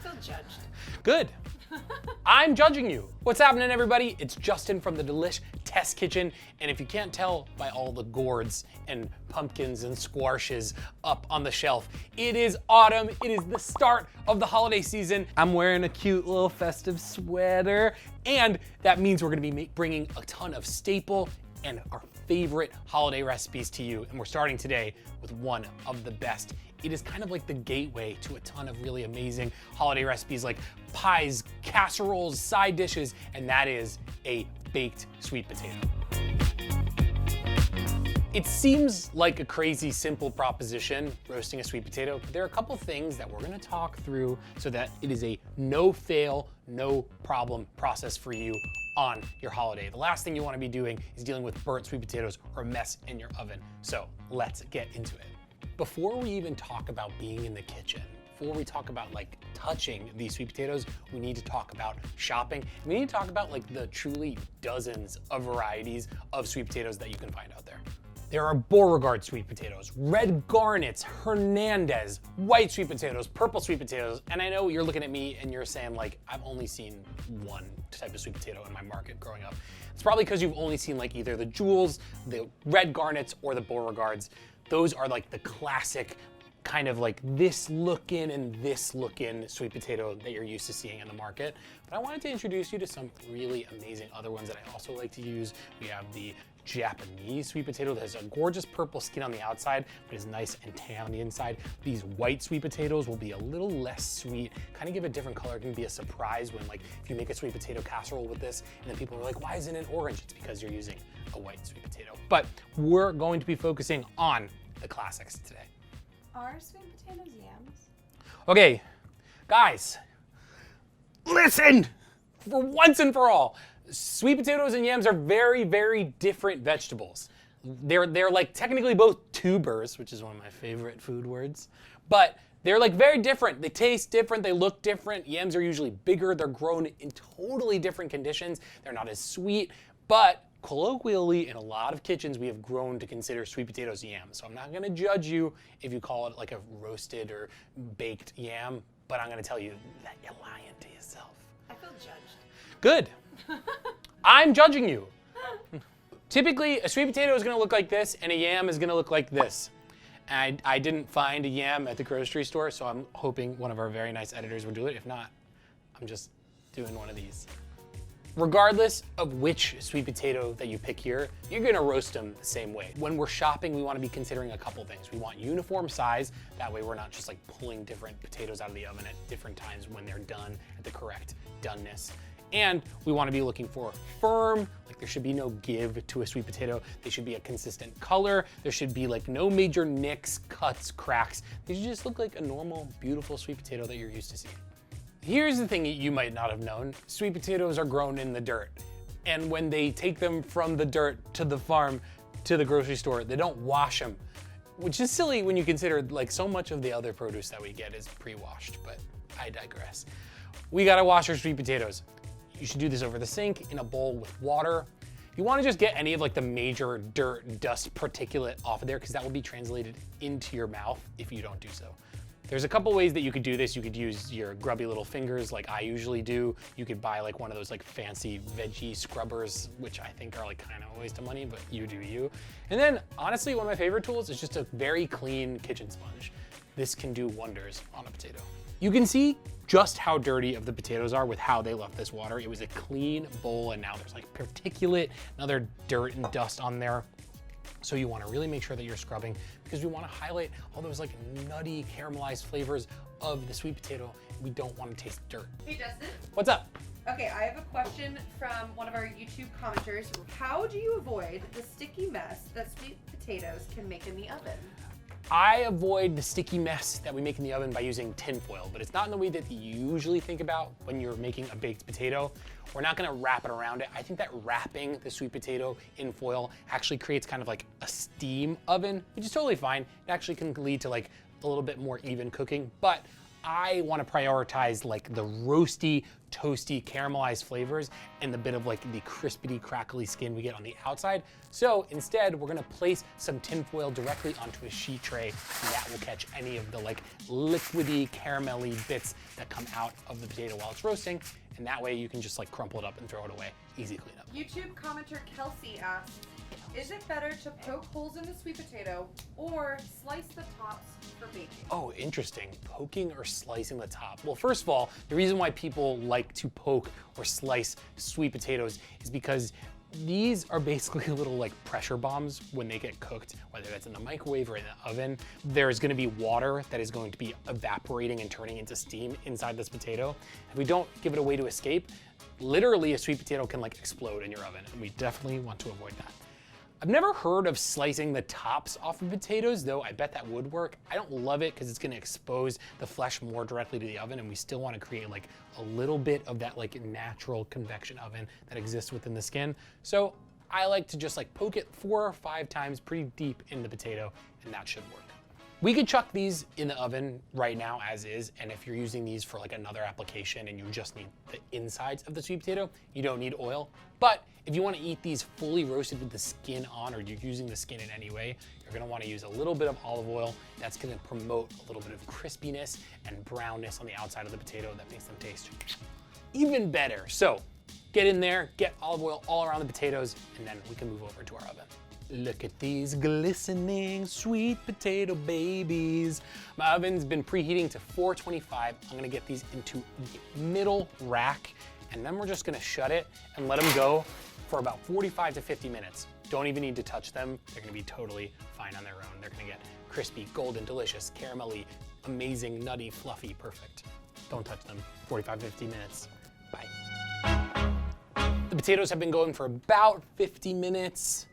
feel judged. Good. I'm judging you. What's happening, everybody? It's Justin from the Delish Test Kitchen, and if you can't tell by all the gourds and pumpkins and squashes up on the shelf, it is autumn. It is the start of the holiday season. I'm wearing a cute little festive sweater, and that means we're gonna be bringing a ton of staple and our favorite holiday recipes to you, and we're starting today with one of the best. It is kind of like the gateway to a ton of really amazing holiday recipes like pies, casseroles, side dishes, and that is a baked sweet potato. It seems like a crazy simple proposition, roasting a sweet potato, but there are a couple things that we're gonna talk through so that it is a no-fail, no-problem process for you on your holiday. The last thing you wanna be doing is dealing with burnt sweet potatoes or a mess in your oven. So let's get into it. Before we even talk about being in the kitchen, before we talk about like touching these sweet potatoes, we need to talk about shopping. We need to talk about like the truly dozens of varieties of sweet potatoes that you can find out there. There are Beauregard sweet potatoes, red garnets, Hernandez, white sweet potatoes, purple sweet potatoes, and I know you're looking at me and you're saying like, I've only seen one type of sweet potato in my market growing up. It's probably because you've only seen like either the Jewels, the red garnets, or the Beauregards. Those are like the classic kind of like this looking and this looking sweet potato that you're used to seeing in the market. But I wanted to introduce you to some really amazing other ones that I also like to use. We have the Japanese sweet potato that has a gorgeous purple skin on the outside, but is nice and tan on the inside. These white sweet potatoes will be a little less sweet, kind of give a different color. It can be a surprise when like if you make a sweet potato casserole with this and then people are like, why isn't it orange? It's because you're using a white sweet potato. But we're going to be focusing on the classics today. Are sweet potatoes yams? Okay, guys, listen for once and for all. Sweet potatoes and yams are very, very different vegetables. They're like technically both tubers, which is one of my favorite food words, but they're like very different. They taste different, they look different. Yams are usually bigger, they're grown in totally different conditions. They're not as sweet, but colloquially, in a lot of kitchens, we have grown to consider sweet potatoes yams. So I'm not gonna judge you if you call it like a roasted or baked yam, but I'm gonna tell you that you're lying to yourself. I feel judged. Good. I'm judging you. Typically, a sweet potato is gonna look like this and a yam is gonna look like this. And I didn't find a yam at the grocery store, so I'm hoping one of our very nice editors will do it. If not, I'm just doing one of these. Regardless of which sweet potato that you pick here, you're gonna roast them the same way. When we're shopping, we wanna be considering a couple things. We want uniform size, that way we're not just like pulling different potatoes out of the oven at different times when they're done at the correct doneness. And we wanna be looking for firm, like there should be no give to a sweet potato. They should be a consistent color. There should be like no major nicks, cuts, cracks. They should just look like a normal, beautiful sweet potato that you're used to seeing. Here's the thing you might not have known. Sweet potatoes are grown in the dirt. And when they take them from the dirt to the farm to the grocery store, they don't wash them, which is silly when you consider like so much of the other produce that we get is pre-washed, but I digress. We gotta wash our sweet potatoes. You should do this over the sink in a bowl with water. You wanna just get any of like the major dirt, dust, particulate off of there because that will be translated into your mouth if you don't do so. There's a couple ways that you could do this. You could use your grubby little fingers like I usually do. You could buy like one of those like fancy veggie scrubbers, which I think are like kind of a waste of money, but you do you. And then honestly, one of my favorite tools is just a very clean kitchen sponge. This can do wonders on a potato. You can see just how dirty of the potatoes are with how they left this water. It was a clean bowl and now there's like particulate and other dirt and dust on there. So you wanna really make sure that you're scrubbing because we wanna highlight all those like nutty caramelized flavors of the sweet potato. We don't wanna taste dirt. Hey Justin. What's up? Okay, I have a question from one of our YouTube commenters. How do you avoid the sticky mess that sweet potatoes can make in the oven? I avoid the sticky mess that we make in the oven by using tin foil, but it's not in the way that you usually think about when you're making a baked potato. We're not gonna wrap it around it. I think that wrapping the sweet potato in foil actually creates kind of like a steam oven, which is totally fine. It actually can lead to like a little bit more even cooking, but I want to prioritize like the roasty, toasty, caramelized flavors and the bit of like the crispity, crackly skin we get on the outside. So instead, we're gonna place some tin foil directly onto a sheet tray, and that will catch any of the like liquidy, caramelly bits that come out of the potato while it's roasting. And that way you can just like crumple it up and throw it away. Easy cleanup. YouTube commenter Kelsey asks, is it better to poke holes in the sweet potato or slice the tops for baking? Oh, interesting. Poking or slicing the top. Well, first of all, the reason why people like to poke or slice sweet potatoes is because these are basically little like pressure bombs when they get cooked, whether that's in the microwave or in the oven. There's gonna be water that is going to be evaporating and turning into steam inside this potato. If we don't give it a way to escape, literally a sweet potato can like explode in your oven, and we definitely want to avoid that. I've never heard of slicing the tops off of potatoes, though I bet that would work. I don't love it because it's gonna expose the flesh more directly to the oven, and we still wanna create like a little bit of that like natural convection oven that exists within the skin. So I like to just like poke it 4 or 5 times pretty deep in the potato, and that should work. We could chuck these in the oven right now as is, and if you're using these for like another application and you just need the insides of the sweet potato, you don't need oil. But if you want to eat these fully roasted with the skin on, or you're using the skin in any way, you're going to want to use a little bit of olive oil. That's going to promote a little bit of crispiness and brownness on the outside of the potato that makes them taste even better. So get in there, get olive oil all around the potatoes, and then we can move over to our oven. Look at these glistening sweet potato babies. My oven's been preheating to 425. I'm gonna get these into the middle rack, and then we're just gonna shut it and let them go for about 45 to 50 minutes. Don't even need to touch them. They're gonna be totally fine on their own. They're gonna get crispy, golden, delicious, caramelly, amazing, nutty, fluffy, perfect. Don't touch them. 45, 50 minutes. Bye. The potatoes have been going for about 50 minutes.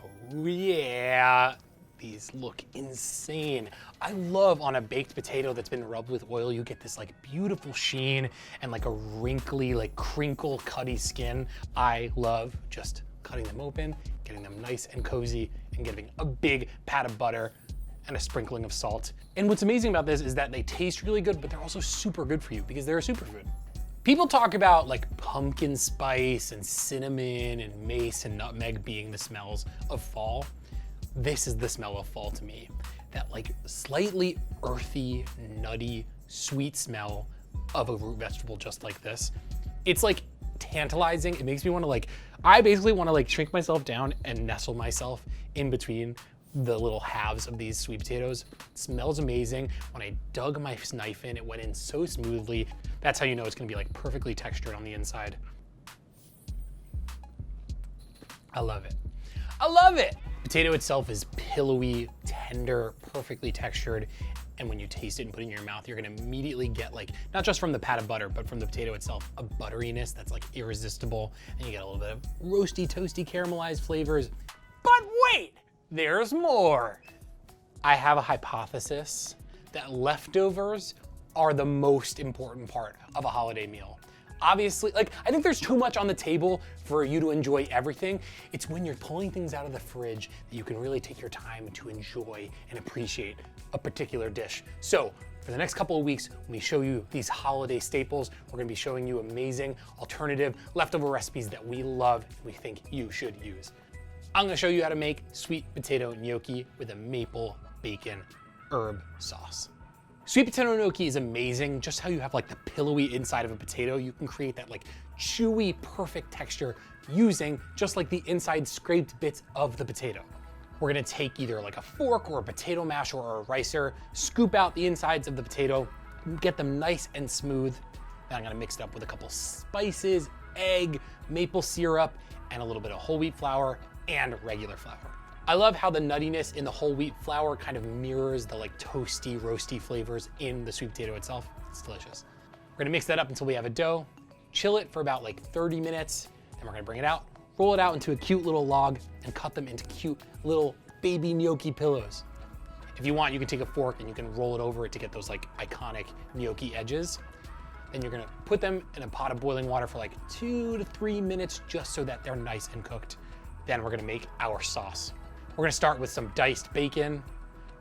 Oh yeah, these look insane. I love on a baked potato that's been rubbed with oil, you get this like beautiful sheen and like a wrinkly, like crinkle cutty skin. I love just cutting them open, getting them nice and cozy, and giving a big pat of butter and a sprinkling of salt. And what's amazing about this is that they taste really good, but they're also super good for you because they're a superfood. People talk about like pumpkin spice and cinnamon and mace and nutmeg being the smells of fall. This is the smell of fall to me. That like slightly earthy, nutty, sweet smell of a root vegetable just like this. It's like tantalizing. It makes me want to like, I basically want to like shrink myself down and nestle myself in between the little halves of these sweet potatoes. It smells amazing. When I dug my knife in, it went in so smoothly. That's how you know it's gonna be like perfectly textured on the inside. I love it. I love it. Potato itself is pillowy, tender, perfectly textured. And when you taste it and put it in your mouth, you're gonna immediately get like, not just from the pat of butter, but from the potato itself, a butteriness that's like irresistible. And you get a little bit of roasty, toasty, caramelized flavors. But wait, there's more. I have a hypothesis that leftovers are the most important part of a holiday meal. Obviously, like, I think there's too much on the table for you to enjoy everything. It's when you're pulling things out of the fridge that you can really take your time to enjoy and appreciate a particular dish. So for the next couple of weeks, when we show you these holiday staples, we're gonna be showing you amazing alternative leftover recipes that we love and we think you should use. I'm gonna show you how to make sweet potato gnocchi with a maple bacon herb sauce. Sweet potato gnocchi is amazing. Just how you have like the pillowy inside of a potato, you can create that like chewy, perfect texture using just like the inside scraped bits of the potato. We're gonna take either like a fork or a potato masher or a ricer, scoop out the insides of the potato, get them nice and smooth. Then I'm gonna mix it up with a couple spices, egg, maple syrup, and a little bit of whole wheat flour and regular flour. I love how the nuttiness in the whole wheat flour kind of mirrors the like toasty, roasty flavors in the sweet potato itself. It's delicious. We're gonna mix that up until we have a dough, chill it for about like 30 minutes, then we're gonna bring it out, roll it out into a cute little log, and cut them into cute little baby gnocchi pillows. If you want, you can take a fork and you can roll it over it to get those like iconic gnocchi edges. Then you're gonna put them in a pot of boiling water for like 2 to 3 minutes just so that they're nice and cooked. Then we're gonna make our sauce. We're gonna start with some diced bacon,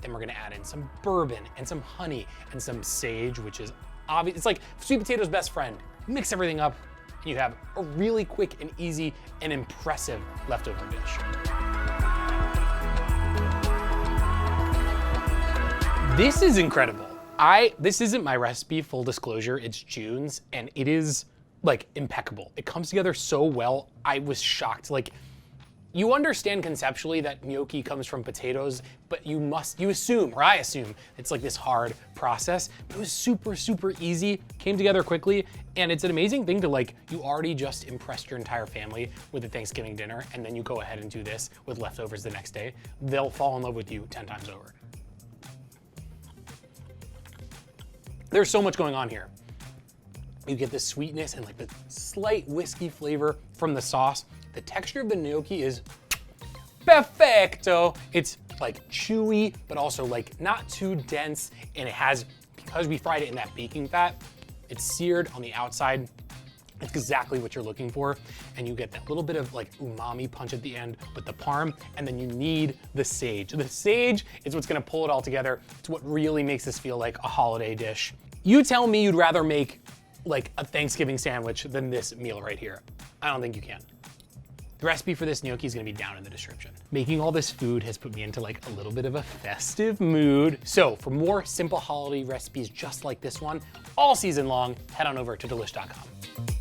Then we're gonna add in some bourbon and some honey and some sage, which is obvious. It's like sweet potato's best friend. Mix everything up and you have a really quick and easy and impressive leftover dish. This is incredible. This isn't my recipe, full disclosure, it's June's, and it is like impeccable. It comes together so well, I was shocked. Like, you understand conceptually that gnocchi comes from potatoes, but you assume, or I assume, it's like this hard process. But it was super, super easy, came together quickly, and it's an amazing thing to like, you already just impressed your entire family with a Thanksgiving dinner, and then you go ahead and do this with leftovers the next day. They'll fall in love with you 10 times over. There's so much going on here. You get the sweetness and like the slight whiskey flavor from the sauce. The texture of the gnocchi is perfecto. It's like chewy, but also like not too dense. And it has, because we fried it in that baking fat, it's seared on the outside. It's exactly what you're looking for. And you get that little bit of like umami punch at the end with the parm, and then you need the sage. The sage is what's gonna pull it all together. It's what really makes this feel like a holiday dish. You tell me you'd rather make like a Thanksgiving sandwich than this meal right here. I don't think you can. The recipe for this gnocchi is gonna be down in the description. Making all this food has put me into like a little bit of a festive mood. So for more simple holiday recipes just like this one, all season long, head on over to delish.com.